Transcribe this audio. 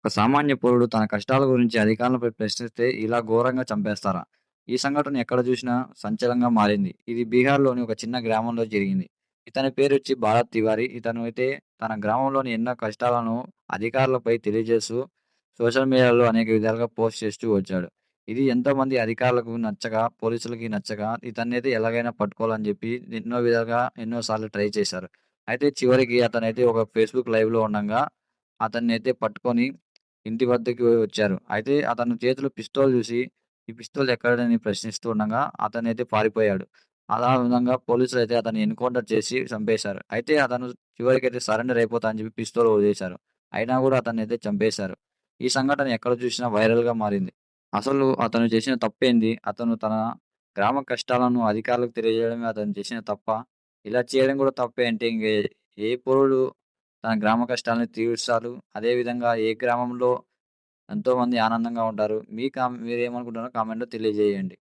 ఒక సామాన్య పౌరుడు తన కష్టాల గురించి అధికారులపై ప్రశ్నిస్తే ఇలా ఘోరంగా చంపేస్తారా? ఈ సంఘటన ఎక్కడ చూసినా సంచలనంగా మారింది. ఇది బీహార్‌లోని ఒక చిన్న గ్రామంలో జరిగింది. ఇతని పేరొచ్చి భారత్ తివారీ. ఇతను అయితే తన గ్రామంలోని ఎన్నో కష్టాలను అధికారులపై తెలియజేస్తూ సోషల్ మీడియాలో అనేక విధాలుగా పోస్ట్ చేస్తూ వచ్చాడు. ఇది ఎంతోమంది అధికారులకు నచ్చగా, పోలీసులకి నచ్చగా ఇతన్నైతే ఎలాగైనా పట్టుకోవాలని చెప్పి ఎన్నో విధాలుగా ఎన్నో సార్లు ట్రై చేశారు. అయితే చివరికి అతనైతే ఒక ఫేస్‌బుక్ లైవ్‌లో ఉండంగా అతన్నైతే పట్టుకొని ఇంటి వద్దకి వచ్చారు. అయితే అతని చేతిలో పిస్తోల్ చూసి, "ఈ పిస్తోల్ ఎక్కడిదని?" ప్రశ్నిస్తూ ఉండగా అతనైతే పారిపోయాడు. అలా విధంగా పోలీసులైతే అతన్ని ఎన్‌కౌంటర్ చేసి చంపేశారు. అయితే అతను చివరికైతే సరెండర్ అయిపోతా అని చెప్పి పిస్తోల్ వదిలేశారు. అయినా గూడా అతన్నైతే చంపేశారు. ఈ సంఘటన ఎక్కడ చూసినా వైరల్‌గా మారింది. అసలు అతను చేసిన తప్పేంది? అతను తన గ్రామ కష్టాలను అధికారులకు తెలియజేయడమే అతను చేసిన తప్పా? ఇలా చేయడం కూడా తప్పే అంటే ఇంగే ఏ పౌరుడు తన గ్రామ కష్టాలను తీరుస్తారు? అదేవిధంగా ఏ గ్రామంలో ఎంతోమంది ఆనందంగా ఉంటారు. మీరేమనుకుంటున్నారో కామెంట్‌లో తెలియజేయండి.